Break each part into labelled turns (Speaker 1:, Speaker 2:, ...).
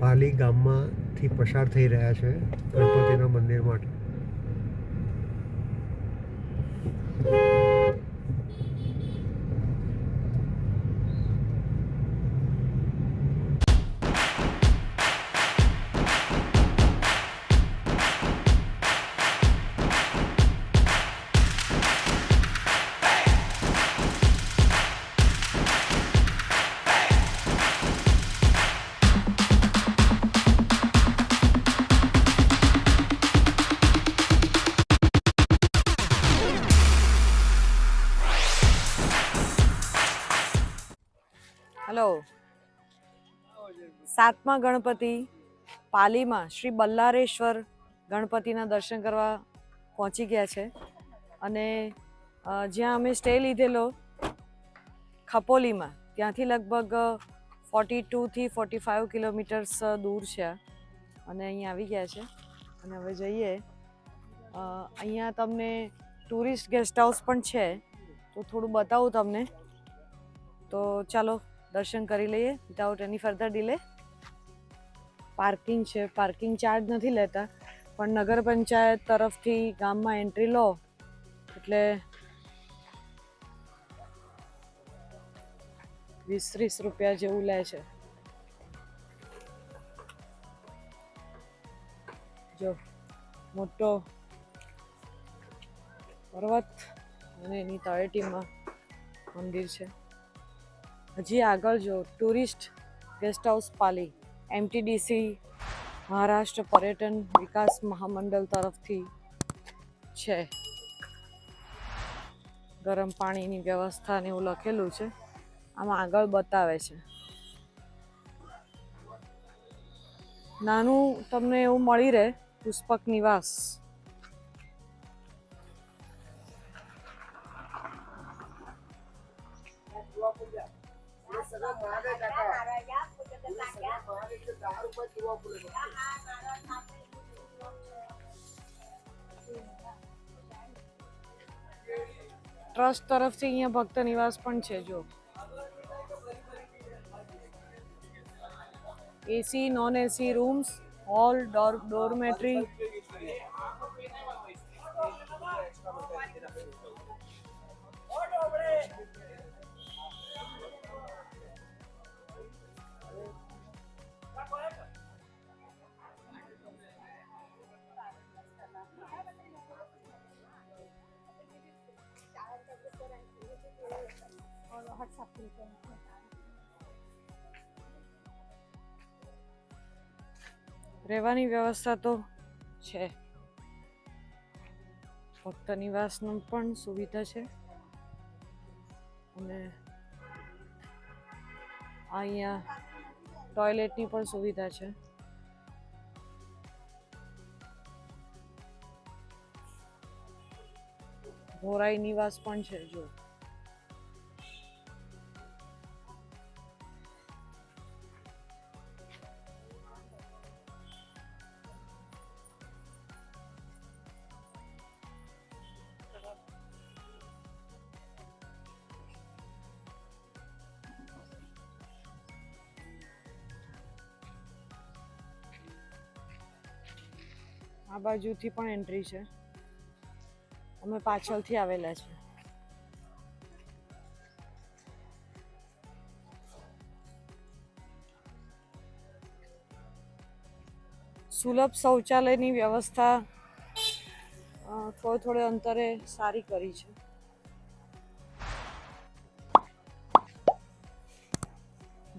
Speaker 1: પાલી ગામમાંથી પસાર થઈ રહ્યા છે ગણપતિના મંદિર માટે.
Speaker 2: હેલો, સાતમા ગણપતિ પાલીમાં શ્રી બલ્લારેશ્વર ગણપતિના દર્શન કરવા પહોંચી ગયા છે. અને જ્યાં અમે સ્ટે લીધેલો ખપોલીમાં, ત્યાંથી લગભગ 42થી 45 કિલોમીટર્સ દૂર છે. અને અહીંયા આવી ગયા છે અને હવે જઈએ. અહીંયા તમને ટુરિસ્ટ ગેસ્ટ હાઉસ પણ છે, તો થોડું બતાવું તમને. તો ચાલો દર્શન કરી લઈએ વિધાઉટ એની ફર્ધર ડિલે. પાર્કિંગ છે, પાર્કિંગ ચાર્જ નથી લેતા, પણ નગર પંચાયત તરફથી ગામમાં એન્ટ્રી લો એટલે 20-30 રૂપિયા જેવું લે છે. જો મોટો પર્વત અને એની તળેટીમાં મંદિર છે. હજી આગળ જો ટુરિસ્ટ ગેસ્ટ હાઉસ પાલી MTDC મહારાષ્ટ્ર પર્યટન વિકાસ મહામંડળ તરફથી છે. ગરમ પાણીની વ્યવસ્થા ને એવું લખેલું છે, આમાં આગળ બતાવે છે. નાનું તમને એવું મળી રહે પુષ્પક નિવાસ. ટ્રસ્ટ તરફથી અહીંયા ભક્ત નિવાસ પણ છે. જો AC non AC rooms, hall, dormitory. રહેવાની વ્યવસ્થા તો છે. ભક્ત નિવાસનો પણ સુવિધા છે. અને અહીંયા ટોયલેટની પણ સુવિધા છે. ભોરાઈ નિવાસ પણ છે. જો આ બાજુથી પણ એન્ટ્રી છે. અમે પાછળથી આવેલા છે. સુલભ શૌચાલયની વ્યવસ્થા થોડે અંતરે સારી કરી છે.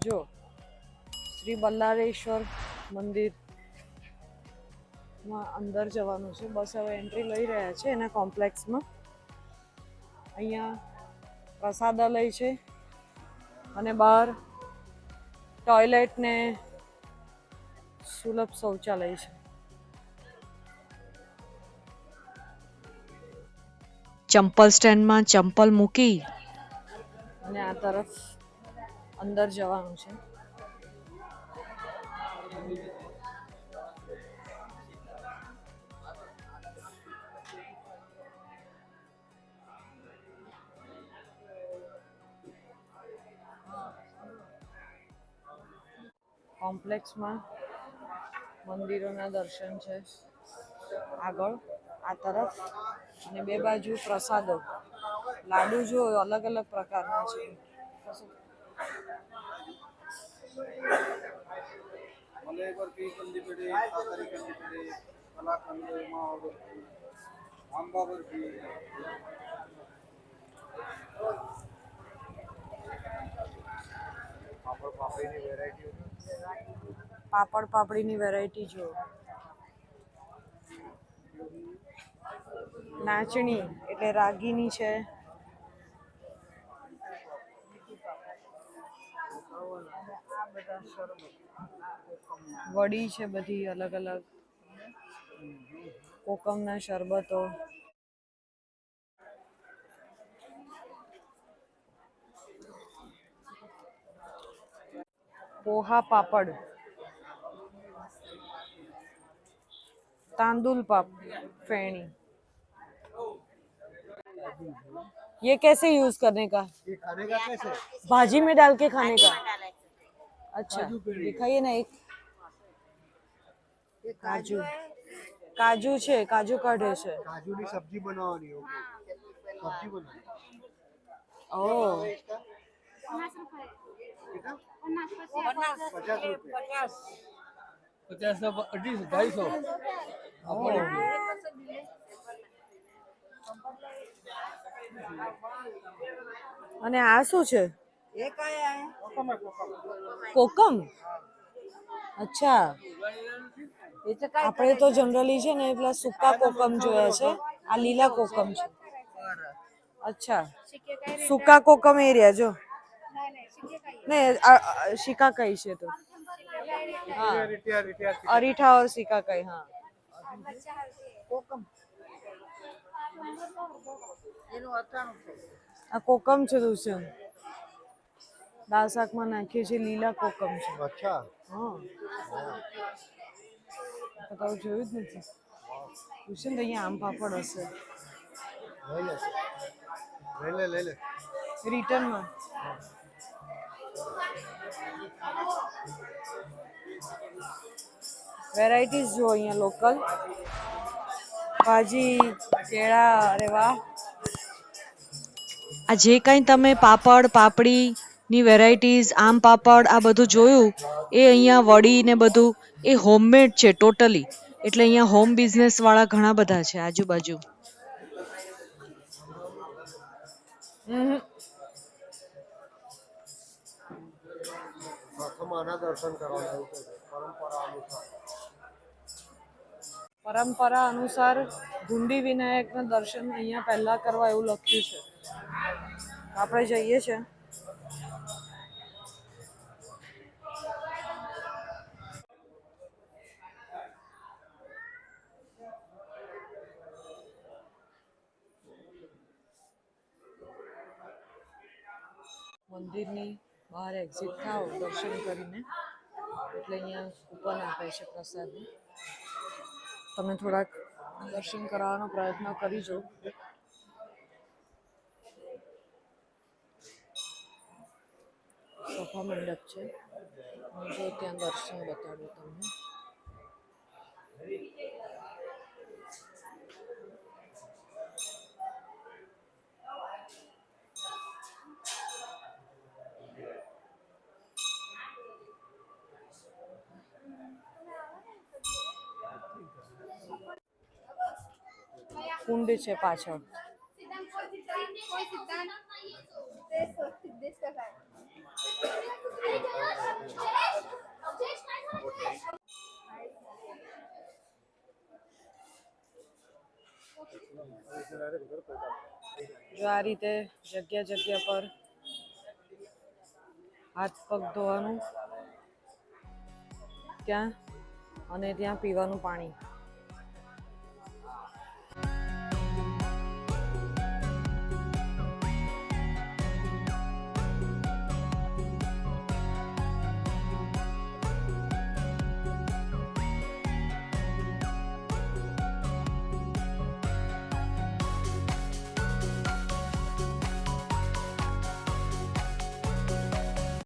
Speaker 2: જો શ્રી બલ્લારેશ્વર મંદિર માં અંદર જવાનું છે. બસ હવે એન્ટ્રી લઈ રહ્યા છે એના કોમ્પ્લેક્સમાં. અહીંયા પ્રસાદાલય છે અને બહાર ટોયલેટ ને સુલભ શૌચાલય છે. ચંપલ સ્ટેન્ડમાં ચંપલ મૂકી અને આ તરફ અંદર જવાનું છે. કોમ્પ્લેક્સમાં મંદિરોના દર્શન છે આગળ આ તરફ, અને બે બાજુ પ્રસાદો. લાડુ જો અલગ અલગ પ્રકારના છે. પાપડ પાપડીની વેરાયટી જો. નાચણી એટલે રાગીની છે. વડી છે બધી અલગ અલગ, કોકમના શરબતો. पोहा पापड़, तांदुल पाप फेणी. ये कैसे यूज करने का?
Speaker 1: ये खाने का कैसे?
Speaker 2: भाजी में डाल के खाने का. अच्छा दिखाइए ना एक. काजू काजू છે, કાજુ કાઢે છે.
Speaker 1: કાજુની સબ્જી બનાવવાની. ઓકે, સબ્જી બનાવવાની.
Speaker 2: ઓહ, 50, 250. અને આ શું છે? કોકમ. અચ્છા, આપણે તો જનરલી છે ને પેલા સૂકા કોકમ જોયા છે, આ લીલા કોકમ છે. અચ્છા, સૂકા કોકમ એ રહ્યા જો. ને શિકાકાઈ છે તો. હા, અરીઠા और શિકાકાઈ. હા, આ કોકમ છે દુષ્યંત. દાળ શાકમાં નાખીએ છીએ લીલા કોકમ છે.
Speaker 1: અચ્છા,
Speaker 2: હા, તો જોયું જ નથી દુષ્યંત. અહીંયા આમ પાપડ હશે.
Speaker 1: લઈ લે
Speaker 2: રિટર્નમાં. વેરાયટીઝ જો અહીંયા લોકલ ભાજી, કેળા. અરે વાહ, આ જે કંઈ તમે પાપડ પાપડીની વેરાયટીઝ, આમ પાપડ, આ બધું જોયું એ અહીંયા વડી ને બધું એ હોમમેડ છે ટોટલી. એટલે અહીંયા હોમ બિઝનેસ વાળા ઘણા બધા છે આજુબાજુ. પરંપરા અનુસાર ભૂંડી વિનાયકના દર્શન અહીંયા પહેલા કરવા એવું લખ્યું છે. આપણે જઈએ છીએ. મંદિરની બહાર એક્ઝિટ થાવ દર્શન કરીને એટલે અહીંયા કૂપન આપે છે પ્રસાદની. તમે થોડાક દર્શન કરાવવાનો પ્રયત્ન કરીજો. સભા મંડપ છે, જો ત્યાં દર્શન બતાડું તમને. કુંડ છે પાછળ. જો આ રીતે જગ્યા પર હાથ પગ ધોવાનું, ત્યાં અને ત્યાં પીવાનું પાણી.